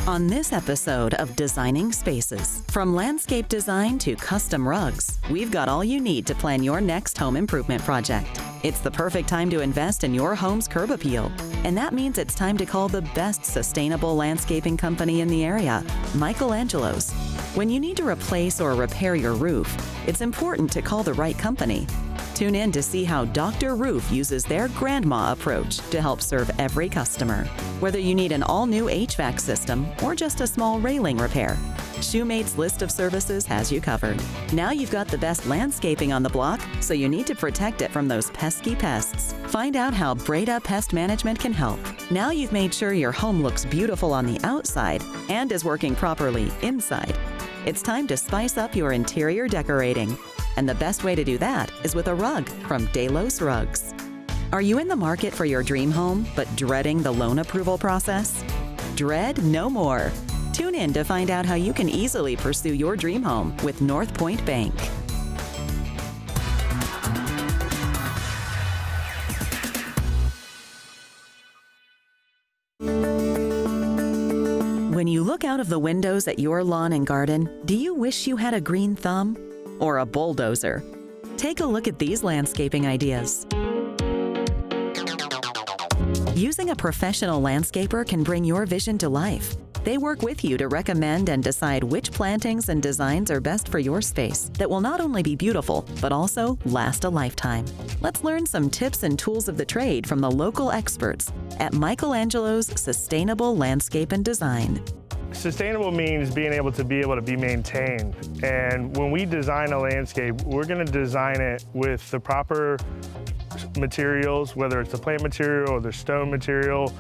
On this episode of Designing Spaces, from landscape design to custom rugs, we've got all you need to plan your next home improvement project. It's the perfect time to invest in your home's curb appeal, and that means it's time to call the best sustainable landscaping company in the area, Michelangelo's. When you need to replace or repair your roof, it's important to call the right company. Tune in to see how Dr. Roof uses their grandma approach to help serve every customer. Whether you need an all-new HVAC system or just a small railing repair, Shumate's list of services has you covered. Now you've got the best landscaping on the block, so you need to protect it from those pesky pests. Find out how Breda Pest Management can help. Now you've made sure your home looks beautiful on the outside and is working properly inside. It's time to spice up your interior decorating. And the best way to do that is with a rug from Delos Rugs. Are you in the market for your dream home, but dreading the loan approval process? Dread no more. Tune in to find out how you can easily pursue your dream home with North Point Bank. When you look out of the windows at your lawn and garden, do you wish you had a green thumb? Or a bulldozer? Take a look at these landscaping ideas. Using a professional landscaper can bring your vision to life. They work with you to recommend and decide which plantings and designs are best for your space that will not only be beautiful, but also last a lifetime. Let's learn some tips and tools of the trade from the local experts at Michelangelo's Sustainable Landscape and Design. Sustainable means being able to be maintained. And when we design a landscape, we're going to design it with the proper materials, whether it's the plant material or the stone material,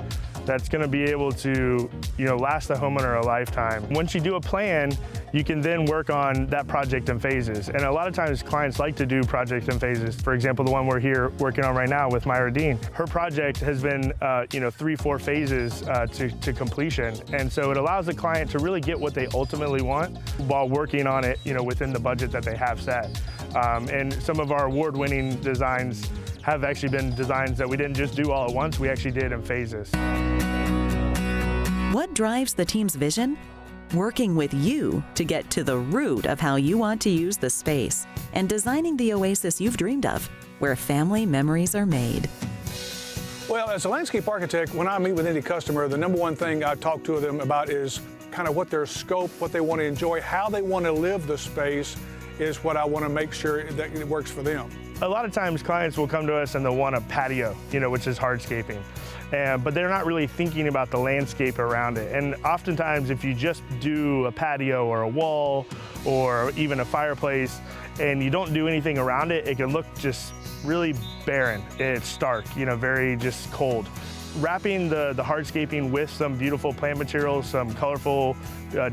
that's going to be able to, last the homeowner a lifetime. Once you do a plan, you can then work on that project in phases. And a lot of times clients like to do projects in phases. For example, the one we're here working on right now with Myra Dean, her project has been, 3-4 phases to completion. And so it allows the client to really get what they ultimately want while working on it, within the budget that they have set. And some of our award-winning designs have actually been designs that we didn't just do all at once, we actually did in phases. What drives the team's vision? Working with you to get to the root of how you want to use the space and designing the oasis you've dreamed of, where family memories are made. Well, as a landscape architect, when I meet with any customer, the number one thing I talk to them about is kind of what their scope, what they want to enjoy, how they want to live the space is what I want to make sure that it works for them. A lot of times clients will come to us and they'll want a patio, which is hardscaping. But they're not really thinking about the landscape around it. And oftentimes if you just do a patio or a wall or even a fireplace and you don't do anything around it, it can look just really barren. It's stark, very just cold. Wrapping the hardscaping with some beautiful plant materials, some colorful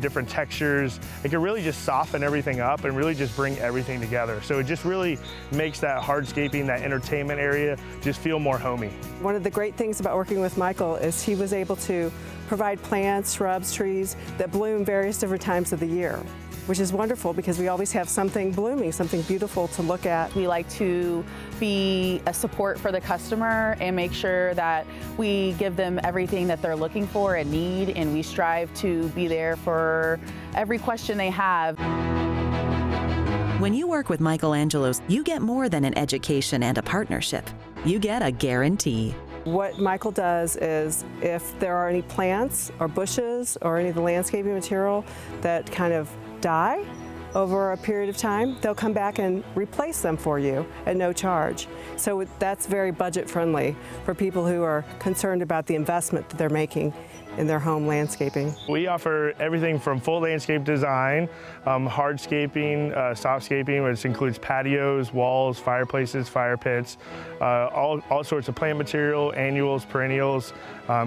different textures, it can really just soften everything up and really just bring everything together. So it just really makes that hardscaping, that entertainment area, just feel more homey. One of the great things about working with Michael is he was able to provide plants, shrubs, trees that bloom various different times of the year, which is wonderful because we always have something blooming, something beautiful to look at. We like to be a support for the customer and make sure that we give them everything that they're looking for and need, and we strive to be there for every question they have. When you work with Michelangelo's, you get more than an education and a partnership. You get a guarantee. What Michael does is if there are any plants or bushes or any of the landscaping material that kind of die over a period of time, they'll come back and replace them for you at no charge. So that's very budget friendly for people who are concerned about the investment that they're making in their home landscaping. We offer everything from full landscape design, hardscaping, softscaping, which includes patios, walls, fireplaces, fire pits, all sorts of plant material, annuals, perennials,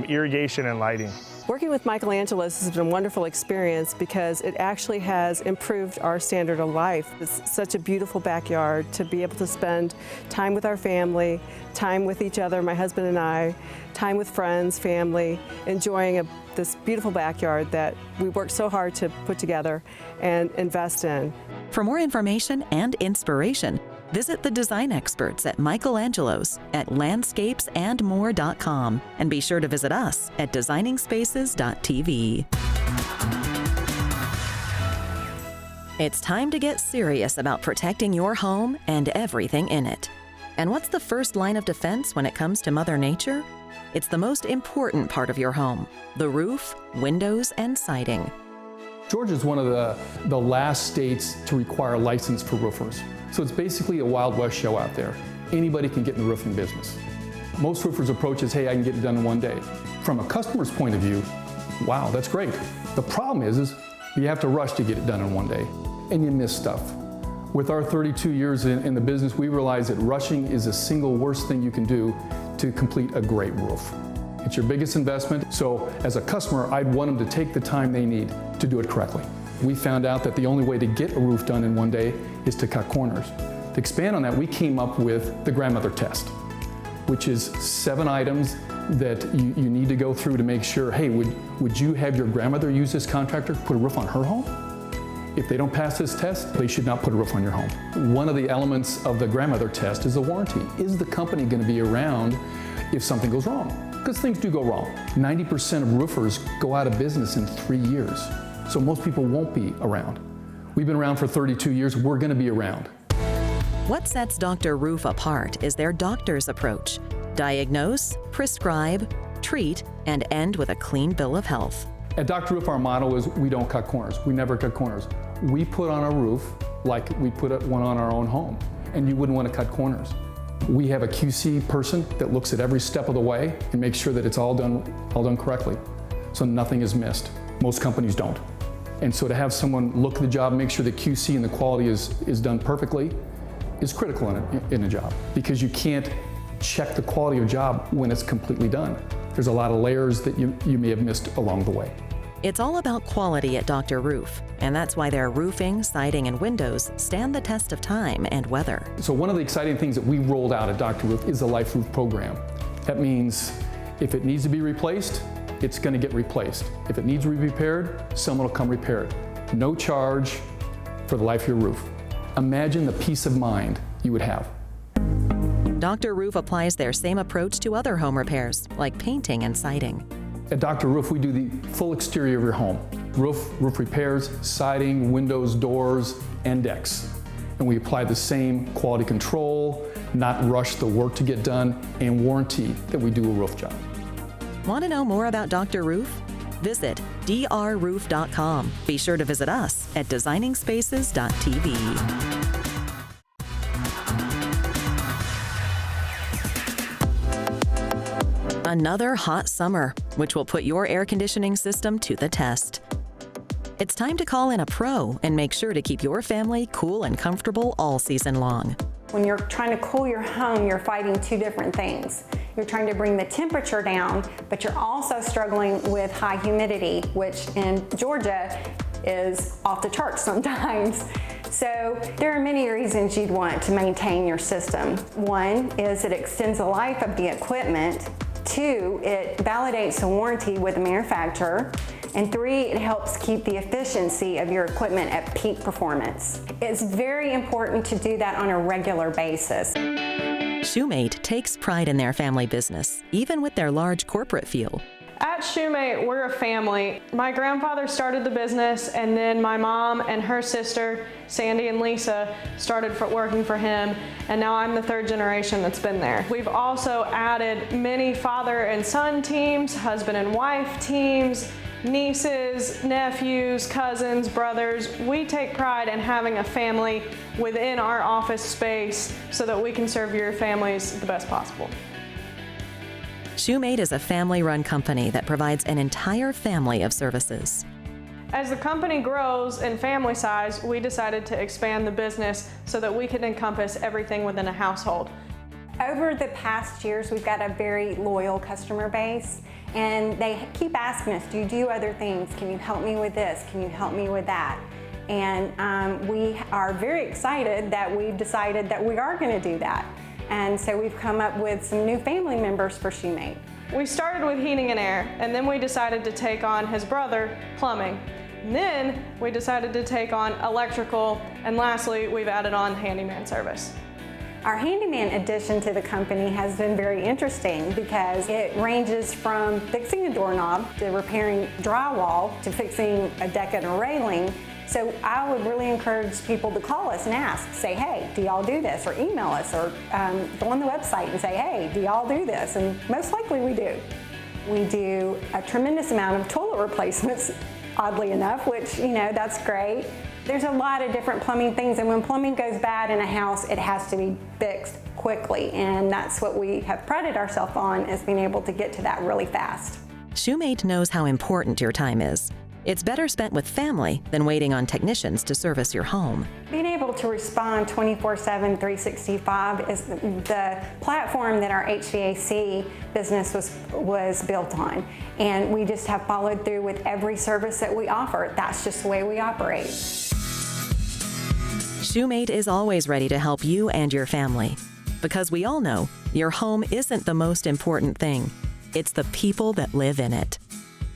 irrigation and lighting. Working with Michelangelo's has been a wonderful experience because it actually has improved our standard of life. It's such a beautiful backyard to be able to spend time with our family, time with each other, my husband and I, time with friends, family, enjoying this beautiful backyard that we worked so hard to put together and invest in. For more information and inspiration, visit the design experts at Michelangelo's at landscapesandmore.com and be sure to visit us at designingspaces.tv. It's time to get serious about protecting your home and everything in it. And what's the first line of defense when it comes to Mother Nature? It's the most important part of your home: the roof, windows, and siding. Georgia is one of the last states to require a license for roofers. So it's basically a Wild West show out there. Anybody can get in the roofing business. Most roofers' approach is, hey, I can get it done in one day. From a customer's point of view, wow, that's great. The problem is you have to rush to get it done in one day, and you miss stuff. With our 32 years in the business, we realize that rushing is the single worst thing you can do to complete a great roof. It's your biggest investment, so as a customer, I'd want them to take the time they need to do it correctly. We found out that the only way to get a roof done in one day is to cut corners. To expand on that, we came up with the grandmother test, which is 7 items that you need to go through to make sure, hey, would you have your grandmother use this contractor to put a roof on her home? If they don't pass this test, they should not put a roof on your home. One of the elements of the grandmother test is the warranty. Is the company going to be around if something goes wrong? Because things do go wrong. 90% of roofers go out of business in 3 years. So most people won't be around. We've been around for 32 years. We're going to be around. What sets Dr. Roof apart is their doctor's approach: diagnose, prescribe, treat, and end with a clean bill of health. At Dr. Roof, our motto is we don't cut corners. We never cut corners. We put on a roof like we put one on our own home, and you wouldn't want to cut corners. We have a QC person that looks at every step of the way and makes sure that it's all done correctly, so nothing is missed. Most companies don't. And so to have someone look at the job, make sure the QC and the quality is done perfectly is critical in a job, because you can't check the quality of a job when it's completely done. There's a lot of layers that you may have missed along the way. It's all about quality at Dr. Roof, and that's why their roofing, siding, and windows stand the test of time and weather. So one of the exciting things that we rolled out at Dr. Roof is the Life Roof program. That means if it needs to be replaced, it's going to get replaced. If it needs to be repaired, someone will come repair it. No charge for the life of your roof. Imagine the peace of mind you would have. Dr. Roof applies their same approach to other home repairs, like painting and siding. At Dr. Roof, we do the full exterior of your home. Roof repairs, siding, windows, doors, and decks. And we apply the same quality control, not rush the work to get done, and warranty that we do a roof job. Want to know more about Dr. Roof? Visit drroof.com. Be sure to visit us at designingspaces.tv. Another hot summer, which will put your air conditioning system to the test. It's time to call in a pro and make sure to keep your family cool and comfortable all season long. When you're trying to cool your home, you're fighting 2 different things. You're trying to bring the temperature down, but you're also struggling with high humidity, which in Georgia is off the charts sometimes. So there are many reasons you'd want to maintain your system. 1 is it extends the life of the equipment. 2, it validates the warranty with the manufacturer. And 3, it helps keep the efficiency of your equipment at peak performance. It's very important to do that on a regular basis. Shumate takes pride in their family business, even with their large corporate feel. At Shumate, we're a family. My grandfather started the business, and then my mom and her sister, Sandy and Lisa, started working for him, and now I'm the 3rd generation that's been there. We've also added many father and son teams, husband and wife teams, nieces, nephews, cousins, brothers. We take pride in having a family within our office space so that we can serve your families the best possible. Shumate is a family-run company that provides an entire family of services. As the company grows in family size, we decided to expand the business so that we can encompass everything within a household. Over the past years, we've got a very loyal customer base, and they keep asking us, do you do other things? Can you help me with this? Can you help me with that? And we are very excited that we've decided that we are going to do that. And so we've come up with some new family members for Shumate. We started with heating and air, and then we decided to take on his brother, plumbing. And then we decided to take on electrical, and lastly, we've added on handyman service. Our handyman addition to the company has been very interesting because it ranges from fixing a doorknob to repairing drywall to fixing a deck and a railing. So I would really encourage people to call us and ask, say, hey, do y'all do this? Or email us, or go on the website and say, hey, do y'all do this? And most likely we do. We do a tremendous amount of toilet replacements, oddly enough, which, that's great. There's a lot of different plumbing things, and when plumbing goes bad in a house, it has to be fixed quickly, and that's what we have prided ourselves on, is being able to get to that really fast. Shumate knows how important your time is. It's better spent with family than waiting on technicians to service your home. Being able to respond 24/7, 365 is the platform that our HVAC business was built on. And we just have followed through with every service that we offer. That's just the way we operate. Shumate is always ready to help you and your family. Because we all know your home isn't the most important thing. It's the people that live in it.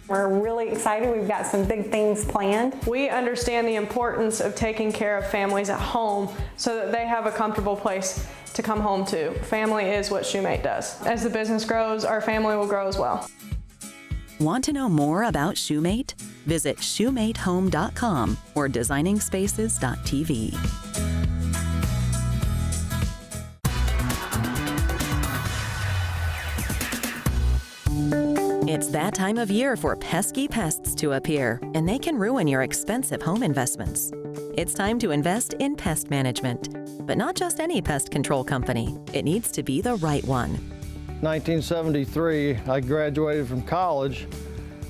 We're really excited. We've got some big things planned. We understand the importance of taking care of families at home so that they have a comfortable place to come home to. Family is what Shumate does. As the business grows, our family will grow as well. Want to know more about Shumate? Visit shumatehome.com or designingspaces.tv. It's that time of year for pesky pests to appear, and they can ruin your expensive home investments. It's time to invest in pest management, but not just any pest control company. It needs to be the right one. 1973, I graduated from college,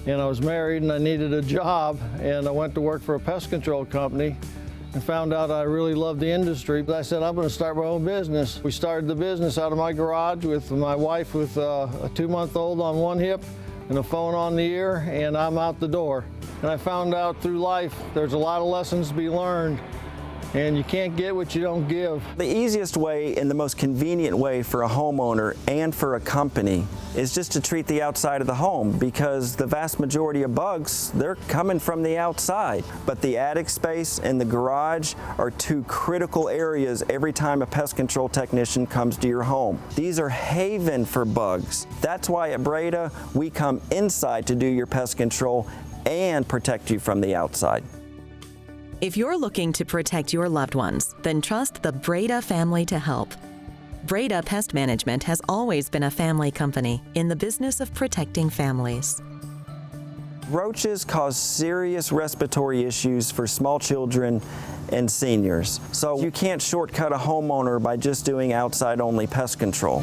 and I was married, and I needed a job, and I went to work for a pest control company and found out I really loved the industry. I said, I'm going to start my own business. We started the business out of my garage with my wife with a 2-month-old on one hip and a phone on the ear, and I'm out the door. And I found out through life there's a lot of lessons to be learned, and you can't get what you don't give. The easiest way and the most convenient way for a homeowner and for a company is just to treat the outside of the home, because the vast majority of bugs, they're coming from the outside. But the attic space and the garage are two critical areas every time a pest control technician comes to your home. These are haven for bugs. That's why at Breda, we come inside to do your pest control and protect you from the outside. If you're looking to protect your loved ones, then trust the Breda family to help. Breda Pest Management has always been a family company in the business of protecting families. Roaches cause serious respiratory issues for small children and seniors. So you can't shortcut a homeowner by just doing outside-only pest control.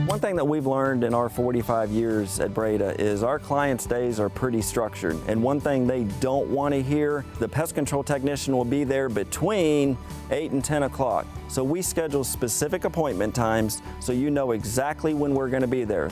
One thing that we've learned in our 45 years at Breda is our clients' days are pretty structured. And one thing they don't want to hear, the pest control technician will be there between 8 and 10 o'clock. So we schedule specific appointment times so you know exactly when we're going to be there.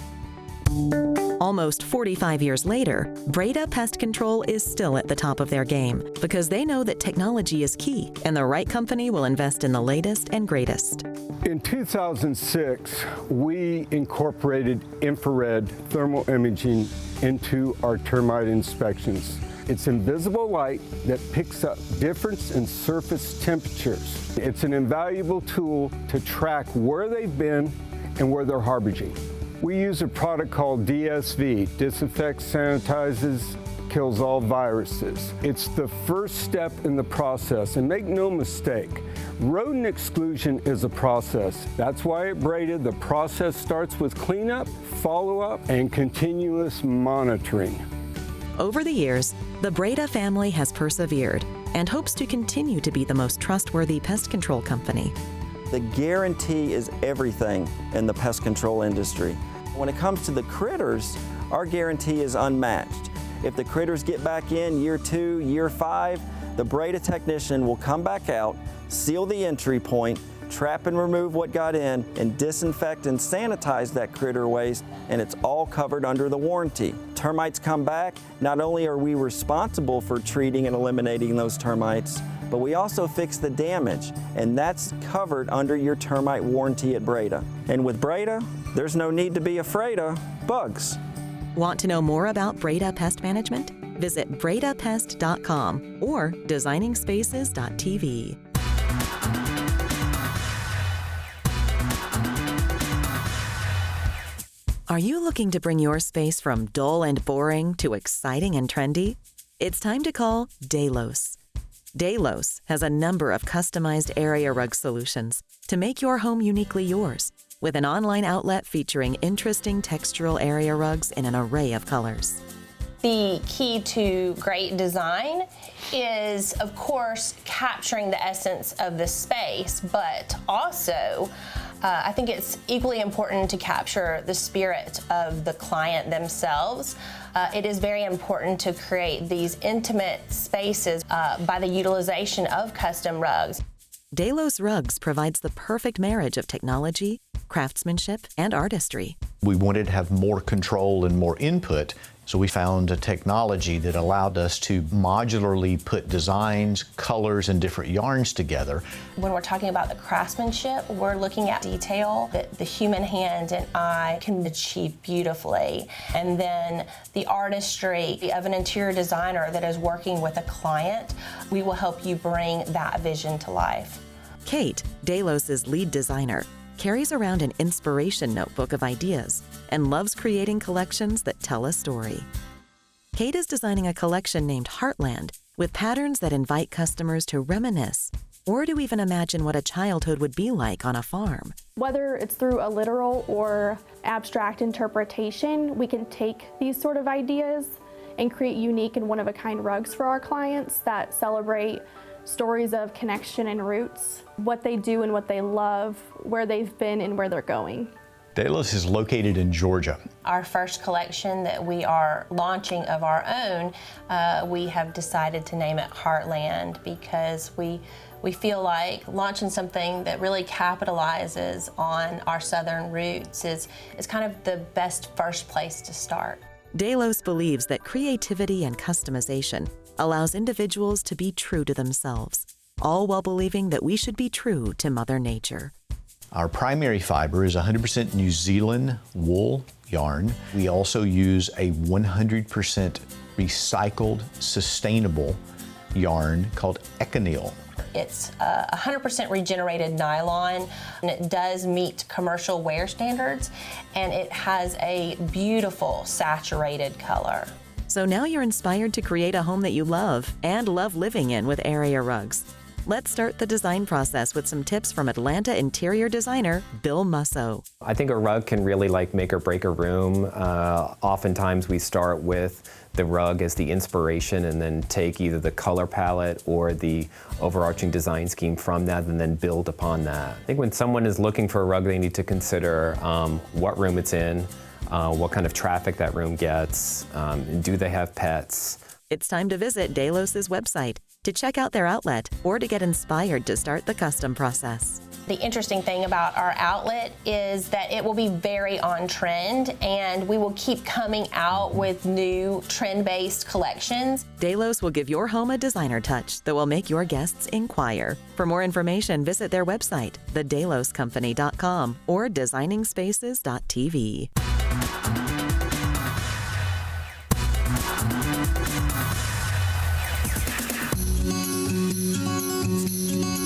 Almost 45 years later, Breda Pest Control is still at the top of their game because they know that technology is key and the right company will invest in the latest and greatest. In 2006, we incorporated infrared thermal imaging into our termite inspections. It's invisible light that picks up difference in surface temperatures. It's an invaluable tool to track where they've been and where they're harbinging. We use a product called DSV, disinfects, sanitizes, kills all viruses. It's the first step in the process, and make no mistake, rodent exclusion is a process. That's why at Breda, the process starts with cleanup, follow-up, and continuous monitoring. Over the years, the Breda family has persevered and hopes to continue to be the most trustworthy pest control company. The guarantee is everything in the pest control industry. When it comes to the critters, our guarantee is unmatched. If the critters get back in year 2, year 5, the Breda technician will come back out, seal the entry point, trap and remove what got in, and disinfect and sanitize that critter waste, and it's all covered under the warranty. Termites come back, not only are we responsible for treating and eliminating those termites, but we also fix the damage, and that's covered under your termite warranty at Breda. And with Breda, there's no need to be afraid of bugs. Want to know more about Breda Pest Management? Visit bredapest.com or designingspaces.tv. Are you looking to bring your space from dull and boring to exciting and trendy? It's time to call Delos. Delos has a number of customized area rug solutions to make your home uniquely yours, with an online outlet featuring interesting textural area rugs in an array of colors. The key to great design is, of course, capturing the essence of the space, but also I think it's equally important to capture the spirit of the client themselves. It is very important to create these intimate spaces by the utilization of custom rugs. Delos Rugs provides the perfect marriage of technology, craftsmanship, and artistry. We wanted to have more control and more input, so we found a technology that allowed us to modularly put designs, colors, and different yarns together. When we're talking about the craftsmanship, we're looking at detail that the human hand and eye can achieve beautifully. And then the artistry of an interior designer that is working with a client, we will help you bring that vision to life. Kate, Delos' lead designer, carries around an inspiration notebook of ideas and loves creating collections that tell a story. Kate is designing a collection named Heartland with patterns that invite customers to reminisce or to even imagine what a childhood would be like on a farm. Whether it's through a literal or abstract interpretation, we can take these sort of ideas and create unique and one-of-a-kind rugs for our clients that celebrate stories of connection and roots, what they do and what they love, where they've been and where they're going. Delos is located in Georgia. Our first collection that we are launching of our own, we have decided to name it Heartland because we feel like launching something that really capitalizes on our Southern roots is kind of the best first place to start. Delos believes that creativity and customization allows individuals to be true to themselves, all while believing that we should be true to Mother Nature. Our primary fiber is 100% New Zealand wool yarn. We also use a 100% recycled, sustainable yarn called Econyl. It's 100% regenerated nylon, and it does meet commercial wear standards, and it has a beautiful saturated color. So now you're inspired to create a home that you love and love living in with area rugs. Let's start the design process with some tips from Atlanta interior designer Bill Musso. I think a rug can really make or break a room. Oftentimes we start with the rug as the inspiration and then take either the color palette or the overarching design scheme from that and then build upon that. I think when someone is looking for a rug, they need to consider what room it's in, what kind of traffic that room gets, do they have pets? It's time to visit Delos' website to check out their outlet or to get inspired to start the custom process. The interesting thing about our outlet is that it will be very on trend, and we will keep coming out with new trend-based collections. Delos will give your home a designer touch that will make your guests inquire. For more information, visit their website, thedeloscompany.com or designingspaces.tv.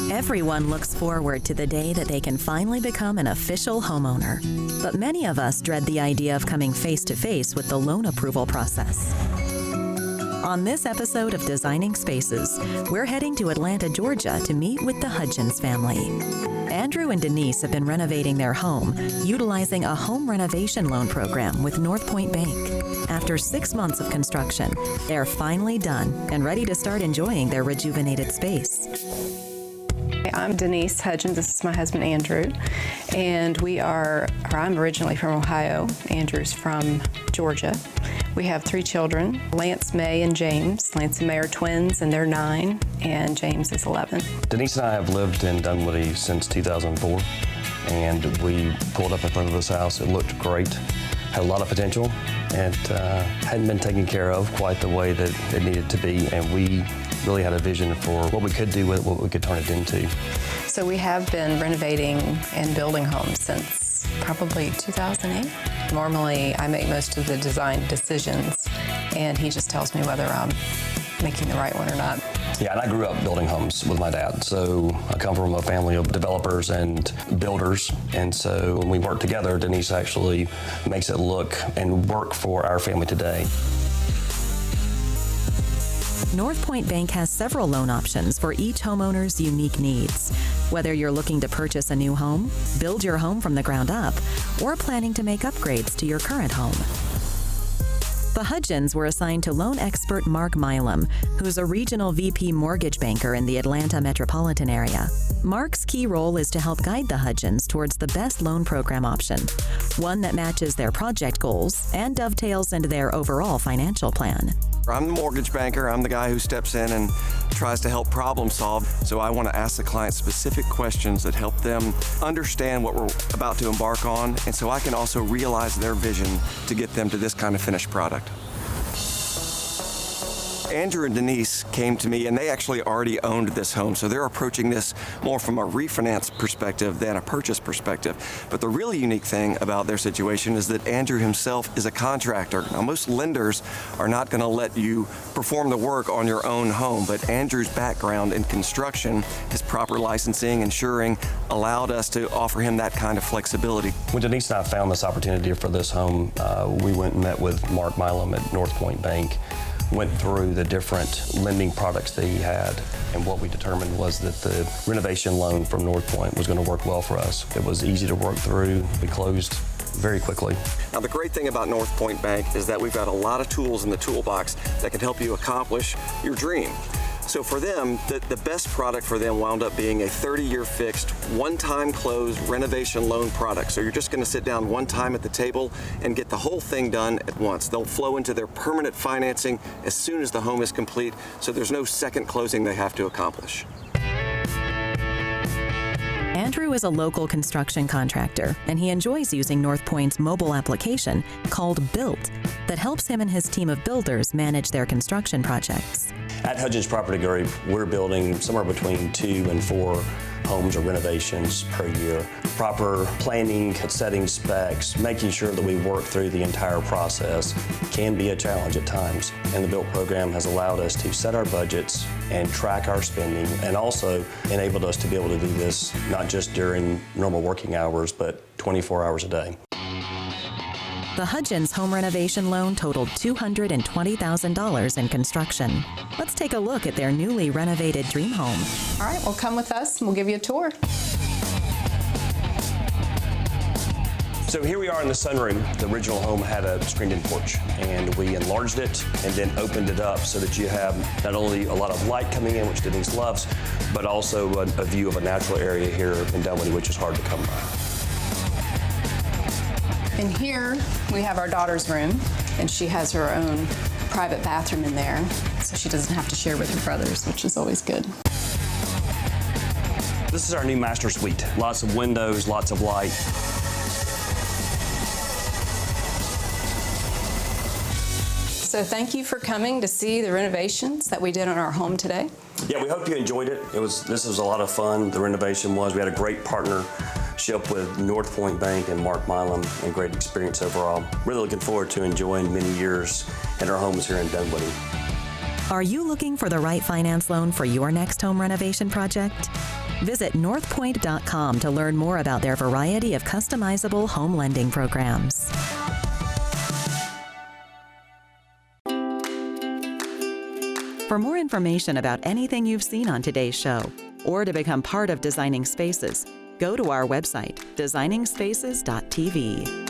Everyone looks forward to the day that they can finally become an official homeowner. But many of us dread the idea of coming face-to-face with the loan approval process. On this episode of Designing Spaces, we're heading to Atlanta, Georgia to meet with the Hudgens family. Andrew and Denise have been renovating their home, utilizing a home renovation loan program with North Point Bank. After 6 months of construction, they're finally done and ready to start enjoying their rejuvenated space. I'm Denise Hudgens. This is my husband, Andrew. And I'm originally from Ohio. Andrew's from Georgia. We have 3 children, Lance, May, and James. Lance and May are twins, and they're 9, and James is 11. Denise and I have lived in Dunwoody since 2004, and we pulled up in front of this house. It looked great, had a lot of potential, and hadn't been taken care of quite the way that it needed to be, and we really had a vision for what we could do with it, what we could turn it into. So we have been renovating and building homes since probably 2008. Normally, I make most of the design decisions, and he just tells me whether I'm making the right one or not. Yeah, and I grew up building homes with my dad, so I come from a family of developers and builders, and so when we work together, Denise actually makes it look and work for our family today. North Point Bank has several loan options for each homeowner's unique needs. Whether you're looking to purchase a new home, build your home from the ground up, or planning to make upgrades to your current home. The Hudgens were assigned to loan expert Mark Milam, who's a regional VP mortgage banker in the Atlanta metropolitan area. Mark's key role is to help guide the Hudgens towards the best loan program option, one that matches their project goals and dovetails into their overall financial plan. I'm the mortgage banker. I'm the guy who steps in and tries to help problem solve. So I want to ask the client specific questions that help them understand what we're about to embark on, and so I can also realize their vision to get them to this kind of finished product. Andrew and Denise came to me, and they actually already owned this home, so they're approaching this more from a refinance perspective than a purchase perspective. But the really unique thing about their situation is that Andrew himself is a contractor. Now, most lenders are not going to let you perform the work on your own home, but Andrew's background in construction, his proper licensing, insuring, allowed us to offer him that kind of flexibility. When Denise and I found this opportunity for this home, we went and met with Mark Milam at North Point Bank, went through the different lending products that he had, and what we determined was that the renovation loan from North Point was going to work well for us. It was easy to work through. We closed very quickly. Now, the great thing about North Point Bank is that we've got a lot of tools in the toolbox that can help you accomplish your dream. So for them, the best product for them wound up being a 30-year fixed, one-time close renovation loan product. So you're just going to sit down one time at the table and get the whole thing done at once. They'll flow into their permanent financing as soon as the home is complete, so there's no second closing they have to accomplish. Andrew is a local construction contractor, and he enjoys using North Point's mobile application called Built that helps him and his team of builders manage their construction projects. At Hudgens Property Group, we're building somewhere between 2 and 4 homes or renovations per year. Proper planning, setting specs, making sure that we work through the entire process can be a challenge at times. And the Built program has allowed us to set our budgets and track our spending, and also enabled us to be able to do this not just during normal working hours, but 24 hours a day. The Hudgens home renovation loan totaled $220,000 in construction. Let's take a look at their newly renovated dream home. All right, well, come with us and we'll give you a tour. So here we are in the sunroom. The original home had a screened-in porch, and we enlarged it and then opened it up so that you have not only a lot of light coming in, which Denise loves, but also a view of a natural area here in Dunwoody, which is hard to come by. And here we have our daughter's room, and she has her own private bathroom in there, so she doesn't have to share with her brothers, which is always good. This is our new master suite. Lots of windows, lots of light. So thank you for coming to see the renovations that we did on our home today. Yeah, we hope you enjoyed it. This was a lot of fun. The renovation was. We had a great partnership with North Point Bank and Mark Milam, and great experience overall. Really looking forward to enjoying many years in our homes here in Dunwoody. Are you looking for the right finance loan for your next home renovation project? Visit northpoint.com to learn more about their variety of customizable home lending programs. For more information about anything you've seen on today's show, or to become part of Designing Spaces, go to our website, designingspaces.tv.